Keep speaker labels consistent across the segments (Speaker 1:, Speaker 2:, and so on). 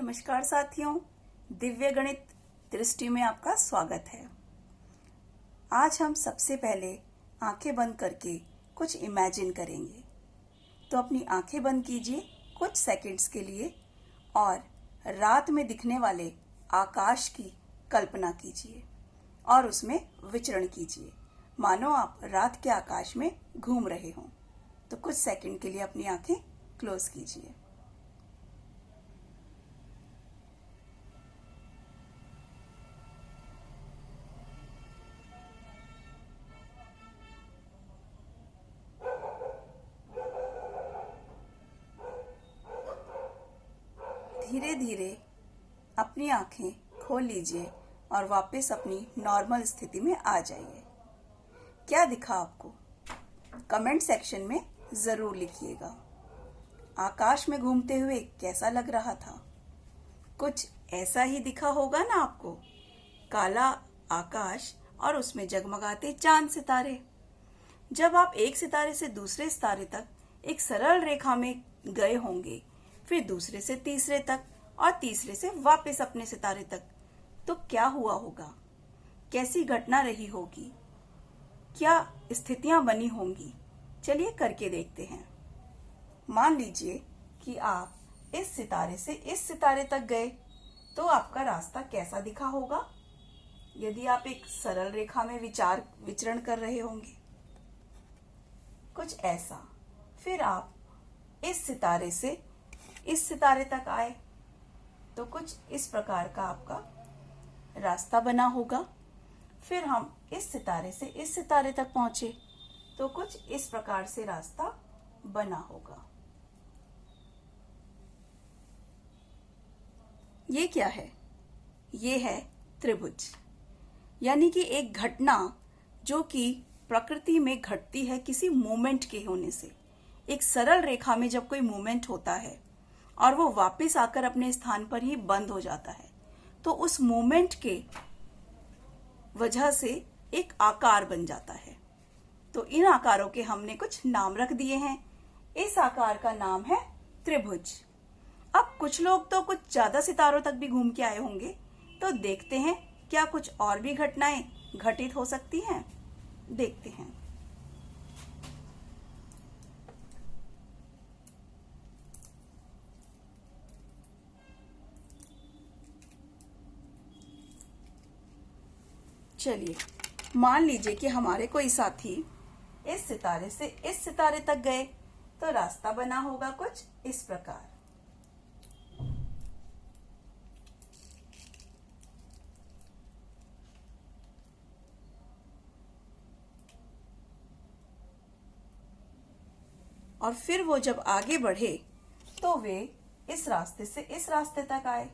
Speaker 1: नमस्कार साथियों, दिव्य गणित दृष्टि में आपका स्वागत है। आज हम सबसे पहले आंखें बंद करके कुछ इमेजिन करेंगे। तो अपनी आंखें बंद कीजिए कुछ सेकंड्स के लिए और रात में दिखने वाले आकाश की कल्पना कीजिए और उसमें विचरण कीजिए, मानो आप रात के आकाश में घूम रहे हों। तो कुछ सेकंड के लिए अपनी आंखें क्लोज कीजिए। धीरे धीरे अपनी आंखें खोल लीजिए और वापस अपनी नॉर्मल स्थिति में आ जाइए। क्या दिखा आपको? कमेंट सेक्शन में जरूर लिखिएगा। आकाश में घूमते हुए कैसा लग रहा था? कुछ ऐसा ही दिखा होगा ना आपको, काला आकाश और उसमें जगमगाते चांद सितारे। जब आप एक सितारे से दूसरे सितारे तक एक सरल रेखा में गए होंगे, फिर दूसरे से तीसरे तक और तीसरे से वापस अपने सितारे तक, तो क्या हुआ होगा? कैसी घटना रही होगी? क्या स्थितियां बनी होंगी? चलिए करके देखते हैं। मान लीजिए कि आप इस सितारे से इस सितारे तक गए, तो आपका रास्ता कैसा दिखा होगा? यदि आप एक सरल रेखा में विचरण कर रहे होंगे, कुछ ऐसा। फिर आप इस सितारे से इस सितारे तक आए, तो कुछ इस प्रकार का आपका रास्ता बना होगा। फिर हम इस सितारे से इस सितारे तक पहुंचे, तो कुछ इस प्रकार से रास्ता बना होगा। ये क्या है? ये है त्रिभुज, यानी कि एक घटना जो कि प्रकृति में घटती है किसी मूवमेंट के होने से। एक सरल रेखा में जब कोई मूवमेंट होता है और वो वापस आकर अपने स्थान पर ही बंद हो जाता है, तो उस मूवमेंट के वजह से एक आकार बन जाता है। तो इन आकारों के हमने कुछ नाम रख दिए हैं। इस आकार का नाम है त्रिभुज। अब कुछ लोग तो कुछ ज्यादा सितारों तक भी घूम के आए होंगे, तो देखते हैं क्या कुछ और भी घटनाएं घटित हो सकती हैं। देखते हैं। चलिए, मान लीजिए कि हमारे कोई साथी इस सितारे से इस सितारे तक गए, तो रास्ता बना होगा कुछ इस प्रकार। और फिर वो जब आगे बढ़े, तो वे इस रास्ते से इस रास्ते तक आए।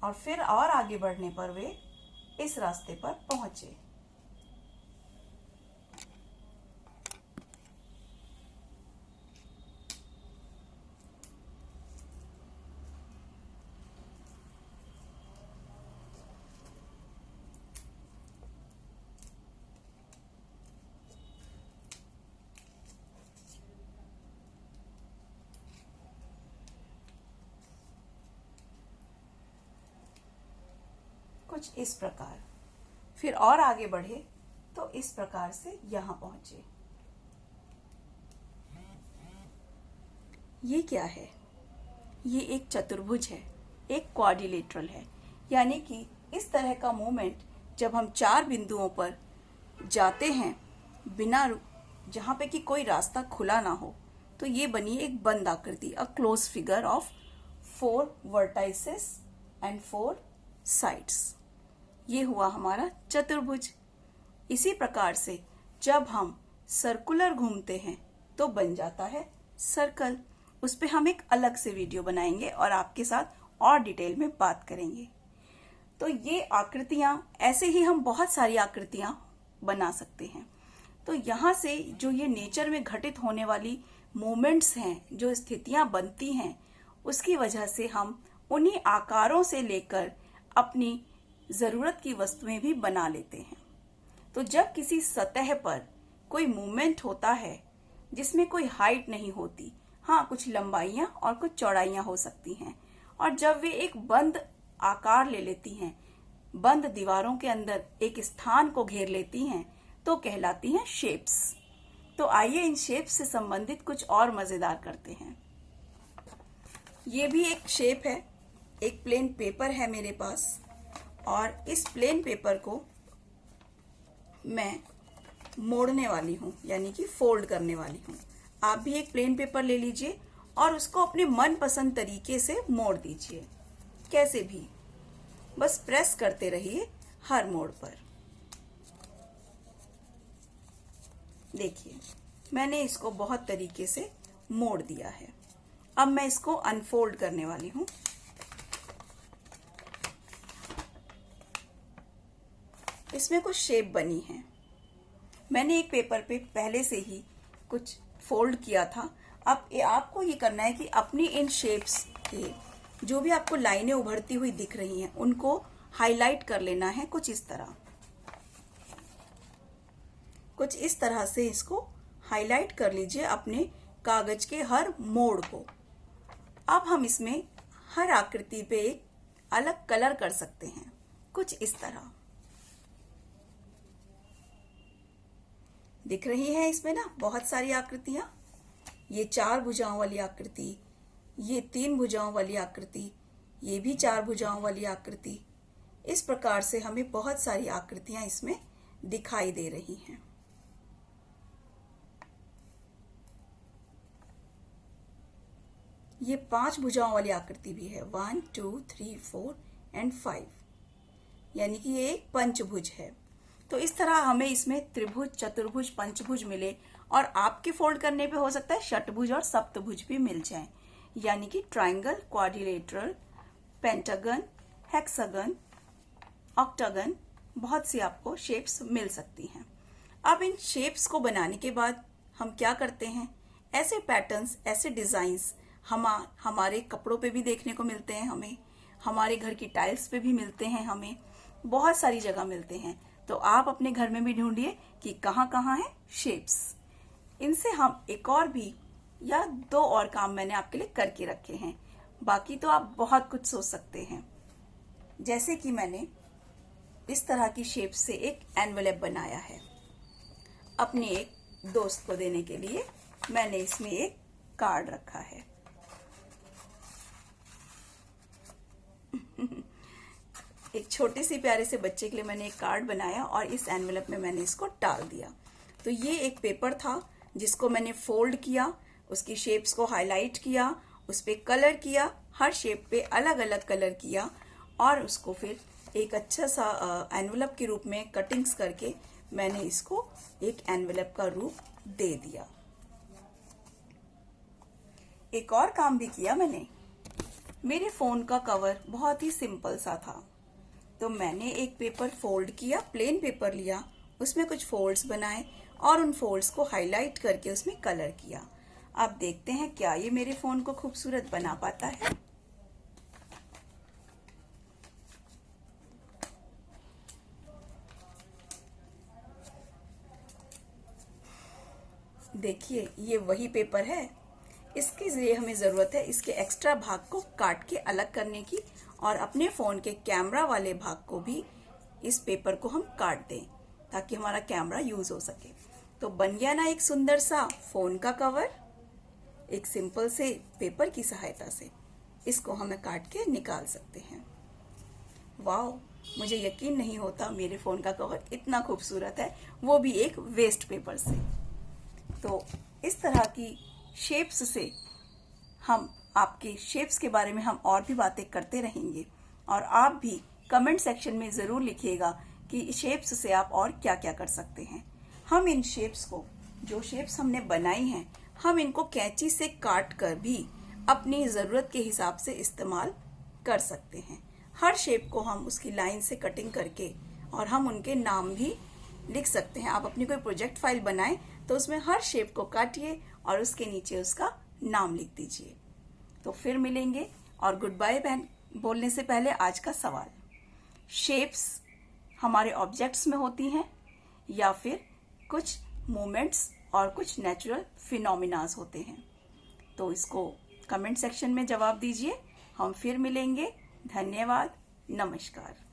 Speaker 1: और फिर और आगे बढ़ने पर वे इस रास्ते पर पहुंचे। कुछ इस प्रकार। फिर और आगे बढ़े तो इस प्रकार से यहां पहुंचे। ये क्या है? ये एक चतुर्भुज है, एक क्वाड्रिलेटरल है। यानी कि इस तरह का मूवमेंट जब हम चार बिंदुओं पर जाते हैं बिना जहां पे कि कोई रास्ता खुला ना हो, तो ये बनी एक बंद आकृति, a close figure of 4 vertices and 4 sides. ये हुआ हमारा चतुर्भुज। इसी प्रकार से जब हम सर्कुलर घूमते हैं तो बन जाता है सर्कल। उस पे हम एक अलग से वीडियो बनाएंगे और आपके साथ और डिटेल में बात करेंगे। तो ये आकृतियां, ऐसे ही हम बहुत सारी आकृतियां बना सकते हैं। तो यहाँ से जो ये नेचर में घटित होने वाली मूवमेंट्स हैं, जो स्थितियां बनती हैं, उसकी वजह से हम उन्हीं आकारों से लेकर अपनी जरूरत की वस्तुएं भी बना लेते हैं। तो जब किसी सतह पर कोई मूवमेंट होता है जिसमें कोई हाइट नहीं होती, हाँ कुछ लंबाइयां और कुछ चौड़ाइयां हो सकती हैं, और जब वे एक बंद आकार ले लेती हैं, बंद दीवारों के अंदर एक स्थान को घेर लेती हैं, तो कहलाती हैं शेप्स। तो आइए इन शेप्स से संबंधित कुछ और मजेदार करते हैं। ये भी एक शेप है, एक प्लेन पेपर है मेरे पास, और इस प्लेन पेपर को मैं मोड़ने वाली हूँ, यानी कि फोल्ड करने वाली हूँ। आप भी एक प्लेन पेपर ले लीजिए और उसको अपने मनपसंद तरीके से मोड़ दीजिए, कैसे भी, बस प्रेस करते रहिए हर मोड़ पर। देखिए मैंने इसको बहुत तरीके से मोड़ दिया है। अब मैं इसको अनफोल्ड करने वाली हूँ। इसमें कुछ शेप बनी है। मैंने एक पेपर पे पहले से ही कुछ फोल्ड किया था। अब आपको ये करना है कि अपनी इन शेप्स के जो भी आपको लाइनें उभरती हुई दिख रही हैं उनको हाईलाइट कर लेना है, कुछ इस तरह से इसको हाईलाइट कर लीजिए अपने कागज के हर मोड़ को। अब हम इसमें हर आकृति पे एक अलग कलर कर सकते हैं, कुछ इस तरह दिख रही है। इसमें ना बहुत सारी आकृतियां, ये 4 भुजाओं वाली आकृति, ये 3 भुजाओं वाली आकृति, ये भी 4 भुजाओं वाली आकृति। इस प्रकार से हमें बहुत सारी आकृतियां इसमें दिखाई दे रही हैं। ये 5 भुजाओं वाली आकृति भी है, 1 2 3 4 एंड 5, यानी कि ये एक पंचभुज है। तो इस तरह हमें इसमें त्रिभुज, चतुर्भुज, पंचभुज मिले, और आपके फोल्ड करने पे हो सकता है षटभुज और सप्तभुज भी मिल जाएं, यानी कि triangle, quadrilateral, pentagon, hexagon, octagon, बहुत सी आपको शेप्स मिल सकती हैं। अब इन शेप्स को बनाने के बाद हम क्या करते हैं, ऐसे पैटर्न्स, ऐसे डिजाइन्स हमारे कपड़ों पे भी देखने को मिलते हैं, हमें हमारे घर की टाइल्स पे भी मिलते हैं, हमें बहुत सारी जगह मिलते हैं। तो आप अपने घर में भी ढूंढिए कि कहाँ कहाँ है शेप्स। इनसे हम एक और भी या 2 और काम मैंने आपके लिए करके रखे हैं, बाकी तो आप बहुत कुछ सोच सकते हैं। जैसे कि मैंने इस तरह की शेप से एक एनवेलप बनाया है अपने एक दोस्त को देने के लिए। मैंने इसमें एक कार्ड रखा है। एक छोटे से प्यारे से बच्चे के लिए मैंने एक कार्ड बनाया और इस एनवेलप में मैंने इसको डाल दिया। तो ये एक पेपर था जिसको मैंने फोल्ड किया, उसकी शेप्स को हाईलाइट किया, उस पे कलर किया, हर शेप पे अलग अलग कलर किया, और उसको फिर एक अच्छा सा एनवेलप के रूप में कटिंग्स करके मैंने इसको एक एनवेलप का रूप दे दिया। एक और काम भी किया मैंने। मेरे फोन का कवर बहुत ही सिंपल सा था, तो मैंने एक पेपर फोल्ड किया, प्लेन पेपर लिया, उसमें कुछ फोल्ड्स बनाए और उन फोल्ड्स को हाईलाइट करके उसमें कलर किया। अब देखते हैं क्या ये मेरे फोन को खूबसूरत बना पाता है। देखिए ये वही पेपर है। इसके लिए हमें जरूरत है इसके एक्स्ट्रा भाग को काट के अलग करने की, और अपने फोन के कैमरा वाले भाग को भी इस पेपर को हम काट दें ताकि हमारा कैमरा यूज हो सके। तो बन गया ना एक सुंदर सा फोन का कवर, एक सिंपल से पेपर की सहायता से। इसको हमें काट के निकाल सकते हैं। वाह, मुझे यकीन नहीं होता मेरे फोन का कवर इतना खूबसूरत है, वो भी एक वेस्ट पेपर से। तो इस तरह की शेप्स से हम आपके शेप्स के बारे में हम और भी बातें करते रहेंगे, और आप भी कमेंट सेक्शन में जरूर लिखिएगा कि शेप्स से आप और क्या क्या कर सकते हैं। हम इन शेप्स को, जो शेप्स हमने बनाई हैं, हम इनको कैंची से काट कर भी अपनी जरूरत के हिसाब से इस्तेमाल कर सकते हैं। हर शेप को हम उसकी लाइन से कटिंग करके, और हम उनके नाम भी लिख सकते हैं। आप अपनी कोई प्रोजेक्ट फाइल बनाएं तो उसमें हर शेप को काटिए और उसके नीचे उसका नाम लिख दीजिए। तो फिर मिलेंगे, और गुड बाय बोलने से पहले आज का सवाल, शेप्स हमारे ऑब्जेक्ट्स में होती हैं या फिर कुछ मूवमेंट्स और कुछ नेचुरल फिनोमिनाज होते हैं। तो इसको कमेंट सेक्शन में जवाब दीजिए। हम फिर मिलेंगे। धन्यवाद। नमस्कार।